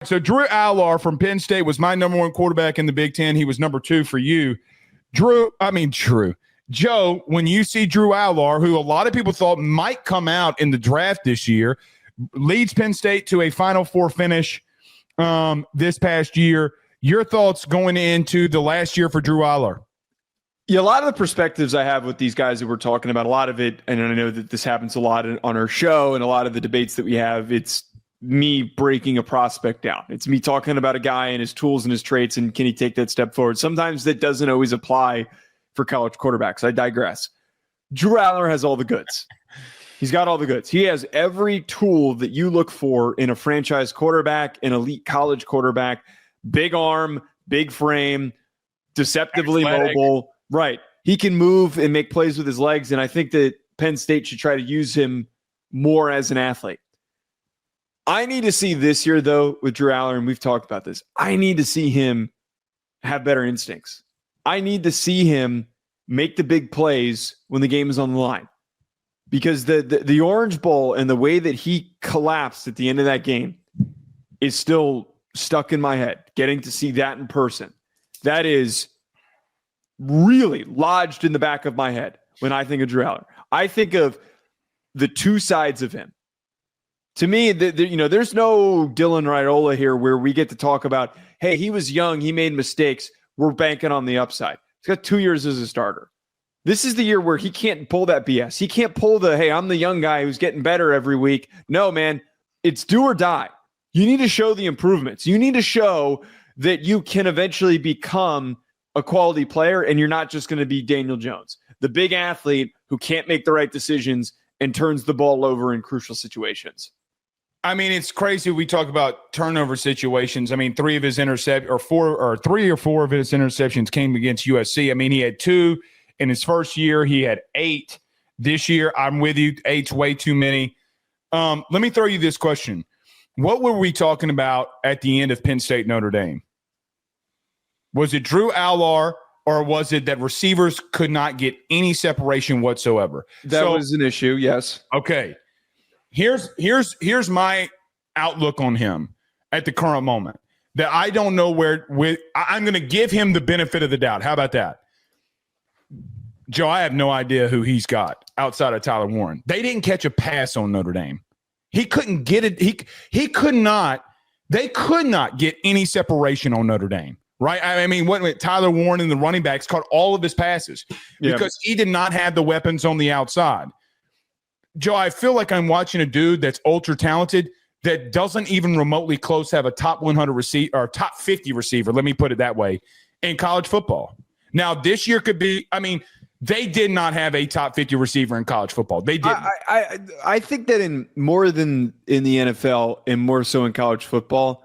So Drew Allar from Penn State was my number one quarterback in the Big Ten. He was number two for you. Joe, when you see Drew Allar, who a lot of people thought might come out in the draft this year, leads Penn State to a Final Four finish this past year. Your thoughts going into the last year for Drew Allar? Yeah, a lot of the perspectives I have with these guys that we're talking about, a lot of it, and I know that this happens a lot on our show and a lot of the debates that we have, it's me breaking a prospect down. It's me talking about a guy and his tools and his traits and can he take that step forward. Sometimes that doesn't always apply for college quarterbacks. I digress. Drew Allar has all the goods. He's got all the goods. He has every tool that you look for in a franchise quarterback, an elite college quarterback. Big arm, big frame, deceptively mobile. Right. He can move and make plays with his legs, and I think that Penn State should try to use him more as an athlete. I need to see this year, though, with Drew Allar, and we've talked about this. I need to see him have better instincts. I need to see him make the big plays when the game is on the line. Because the Orange Bowl and the way that he collapsed at the end of that game is still stuck in my head. Getting to see that in person, that is really lodged in the back of my head when I think of Drew Allar. I think of the two sides of him. To me, there's no Dylan Raiola here where we get to talk about, hey, he was young, he made mistakes, we're banking on the upside. He's got 2 years as a starter. This is the year where he can't pull that BS. He can't pull the, hey, I'm the young guy who's getting better every week. No, man, it's do or die. You need to show the improvements. You need to show that you can eventually become a quality player and you're not just going to be Daniel Jones, the big athlete who can't make the right decisions and turns the ball over in crucial situations. I mean, it's crazy. We talk about turnover situations. I mean, three or four of his interceptions came against USC. I mean, he had 2 in his first year. He had 8 this year. I'm with you. 8's way too many. Let me throw you this question. What were we talking about at the end of Penn State Notre Dame? Was it Drew Allar, or was it that receivers could not get any separation whatsoever? That was an issue, yes. Okay. Here's my outlook on him at the current moment. That I don't know I'm going to give him the benefit of the doubt. How about that? Joe, I have no idea who he's got outside of Tyler Warren. They didn't catch a pass on Notre Dame. He couldn't get it. They could not get any separation on Notre Dame. Right? I mean, Tyler Warren and the running backs caught all of his passes because he did not have the weapons on the outside. Joe, I feel like I'm watching a dude that's ultra talented that doesn't even remotely close have a top 100 receiver or top 50 receiver. Let me put it that way in college football. Now, this year could be. I mean, they did not have a top 50 receiver in college football. They didn't. I think that in more than in the NFL and more so in college football,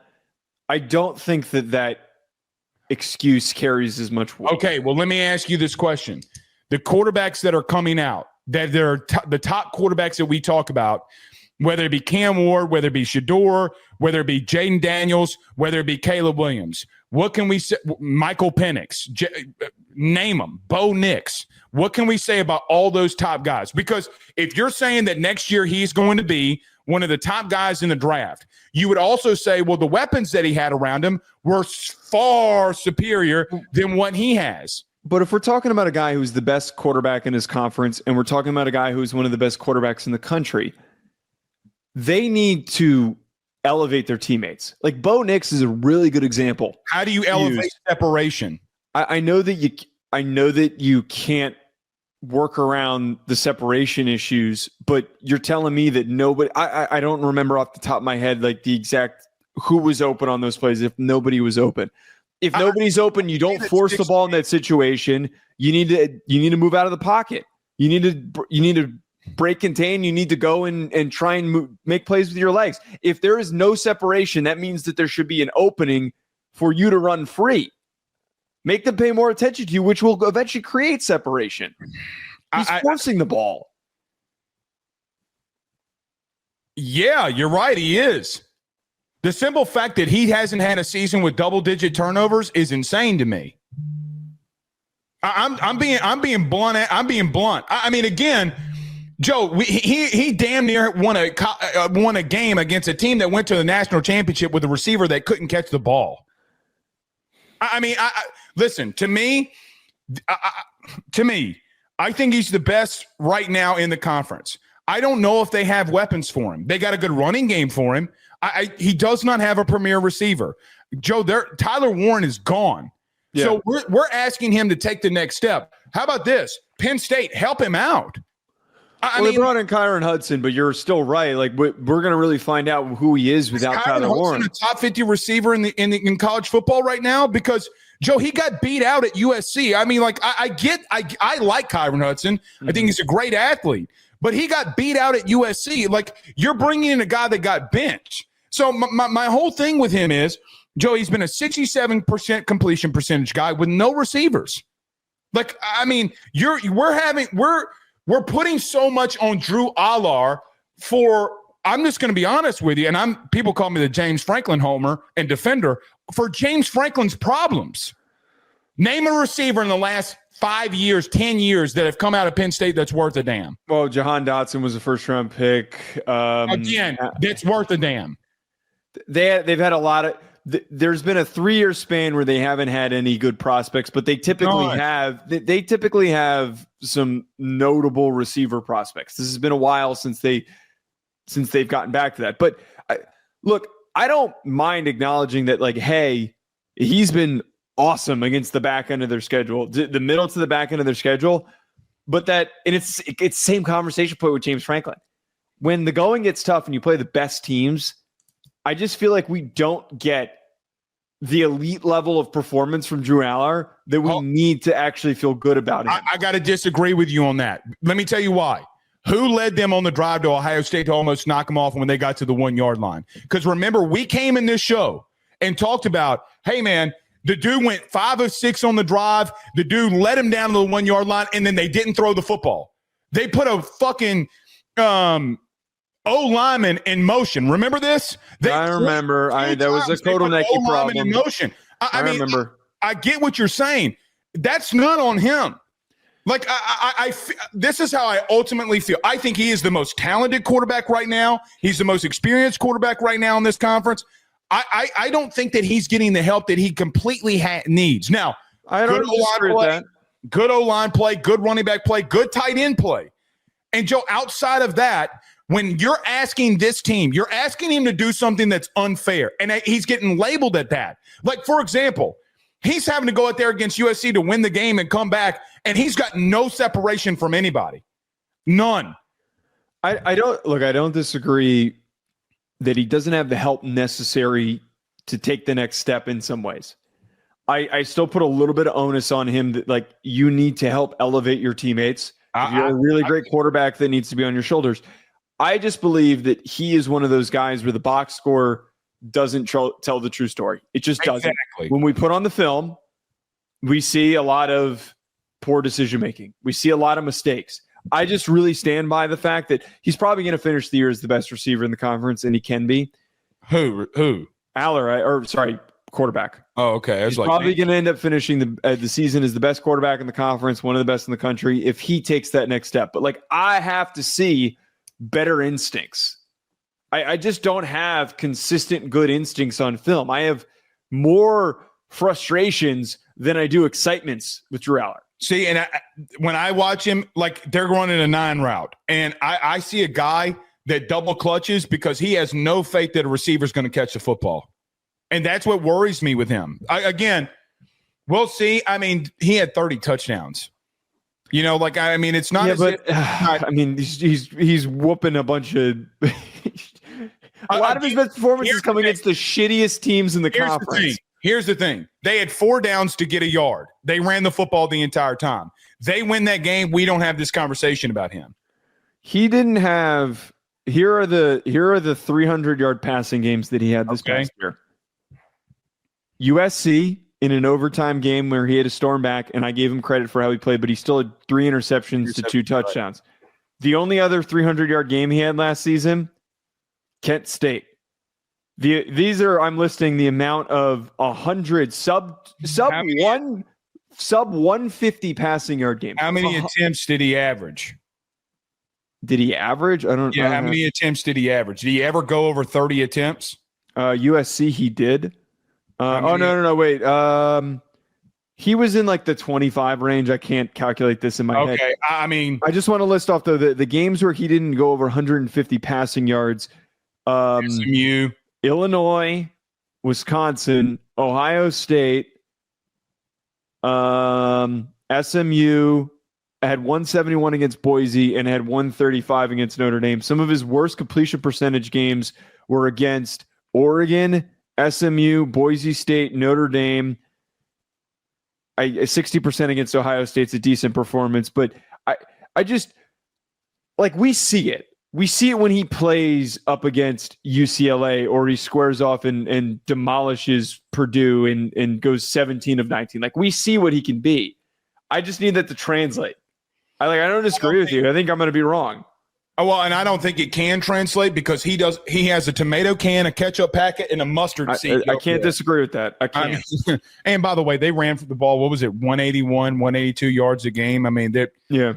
I don't think that excuse carries as much weight. Okay, well, let me ask you this question. The quarterbacks that are coming out, that they're the top quarterbacks that we talk about, whether it be Cam Ward, whether it be Shador, whether it be Jaden Daniels, whether it be Caleb Williams, what can we say? Michael Penix, name them, Bo Nix. What can we say about all those top guys? Because if you're saying that next year he's going to be one of the top guys in the draft, you would also say, well, the weapons that he had around him were far superior than what he has. But if we're talking about a guy who's the best quarterback in his conference and we're talking about a guy who's one of the best quarterbacks in the country, they need to elevate their teammates. Like Bo Nix is a really good example. How do you elevate separation? I know that you can't work around the separation issues, but you're telling me that nobody, I don't remember off the top of my head, like the exact who was open on those plays. If nobody was open, if nobody's open, you don't force the ball in that situation. You need to move out of the pocket. You need to break contain. You need to go and try and make plays with your legs. If there is no separation, that means that there should be an opening for you to run free. Make them pay more attention to you, which will eventually create separation. He's forcing the ball. Yeah, you're right. He is. The simple fact that he hasn't had a season with double-digit turnovers is insane to me. I'm being blunt. I mean, again, Joe, he damn near won a game against a team that went to the national championship with a receiver that couldn't catch the ball. I mean, listen, to me, I think he's the best right now in the conference. I don't know if they have weapons for him. They got a good running game for him. He does not have a premier receiver. Joe, Tyler Warren is gone. Yeah. So we're asking him to take the next step. How about this? Penn State, help him out. They brought in Kyron Hudson, but you're still right. Like we're going to really find out who he is without Tyler Warren. A top 50 receiver in college football right now because Joe, he got beat out at USC. I mean, like I like Kyron Hudson. Mm-hmm. I think he's a great athlete, but he got beat out at USC. Like you're bringing in a guy that got benched. So my whole thing with him is, Joe, he's been a 67% completion percentage guy with no receivers. Like I mean, we're putting so much on Drew Allar for, I'm just going to be honest with you, and people call me the James Franklin homer and defender, for James Franklin's problems. Name a receiver in the last 5 years, 10 years that have come out of Penn State that's worth a damn. Well, Jahan Dotson was a first-round pick. Again, that's worth a damn. They've had a lot of – there's been a 3-year span where they haven't had any good prospects, but they typically have some notable receiver prospects. This has been a while since they've gotten back to that. But look, I don't mind acknowledging that, like, hey, he's been awesome against the back end of their schedule, the middle to the back end of their schedule. But it's same conversation point with James Franklin. When the going gets tough and you play the best teams, I just feel like we don't get the elite level of performance from Drew Allar that we need to actually feel good about it. I got to disagree with you on that. Let me tell you why. Who led them on the drive to Ohio State to almost knock them off when they got to the 1 yard line? Because remember, we came in this show and talked about, hey, man, the dude went 5 of 6 on the drive. The dude led him down to the 1 yard line, and then they didn't throw the football. They put a fucking O-lineman in motion. Remember this? I remember. There was a Kotelnicki problem. In motion. I mean, remember. I get what you're saying. That's not on him. Like, this is how I ultimately feel. I think he is the most talented quarterback right now. He's the most experienced quarterback right now in this conference. I don't think that he's getting the help that he completely needs. Now, I don't disagree with that. Good O-line play, good running back play, good tight end play. And, Joe, outside of that, when you're asking this team, you're asking him to do something that's unfair, and he's getting labeled at that. Like, for example, he's having to go out there against USC to win the game and come back, and he's got no separation from anybody. None. I don't disagree that he doesn't have the help necessary to take the next step in some ways. I still put a little bit of onus on him that, like, you need to help elevate your teammates. If you're a really great quarterback that needs to be on your shoulders. I just believe that he is one of those guys where the box score doesn't tell the true story. It just doesn't. Exactly. When we put on the film, we see a lot of poor decision-making. We see a lot of mistakes. I just really stand by the fact that he's probably going to finish the year as the best receiver in the conference, and he can be. Who? Allar, quarterback. Oh, okay. He's probably going to end up finishing the season as the best quarterback in the conference, one of the best in the country, if he takes that next step. But, like, I have to see better instincts. I just don't have consistent good instincts on film. I have more frustrations than I do excitements with Drew Allar. See, and when I watch him, like, they're running a 9 route, and I see a guy that double clutches because he has no faith that a receiver's going to catch the football. And that's what worries me with him. Again, we'll see. I mean, he had 30 touchdowns. You know, like, I mean, it's not. Yeah, I mean, he's whooping a bunch of. A lot of his best performances come against the shittiest teams in the conference. Here's the thing. They had 4 downs to get a yard. They ran the football the entire time. They win that game. We don't have this conversation about him. He didn't have. Here are the 300-yard passing games that he had this past year. USC in an overtime game where he had to storm back, and I gave him credit for how he played, but he still had 3 interceptions to 2 touchdowns. Right. The only other 300-yard game he had last season, Kent State. I'm listing the amount of 100 sub 150 passing yard games. How many attempts did he average? Did he average? I don't know. Yeah, how many attempts did he average? Did he ever go over 30 attempts? USC, he did. No, wait. He was in like the 25 range. I can't calculate this in my head. Okay, I mean, I just want to list off the games where he didn't go over 150 passing yards. SMU, Illinois, Wisconsin, Ohio State, SMU had 171 against Boise and had 135 against Notre Dame. Some of his worst completion percentage games were against Oregon, SMU, Boise State, Notre Dame. 60% against Ohio State's a decent performance, but I just like we see it. We see it when he plays up against UCLA or he squares off and demolishes Purdue and goes 17 of 19. Like we see what he can be. I just need that to translate. I don't disagree with you. I think I'm going to be wrong. Oh, well, and I don't think it can translate because he has a tomato can, a ketchup packet, and a mustard seed. I can't disagree with that. I can't. And by the way, they ran for the ball. What was it? 181, 182 yards a game. I mean, yeah.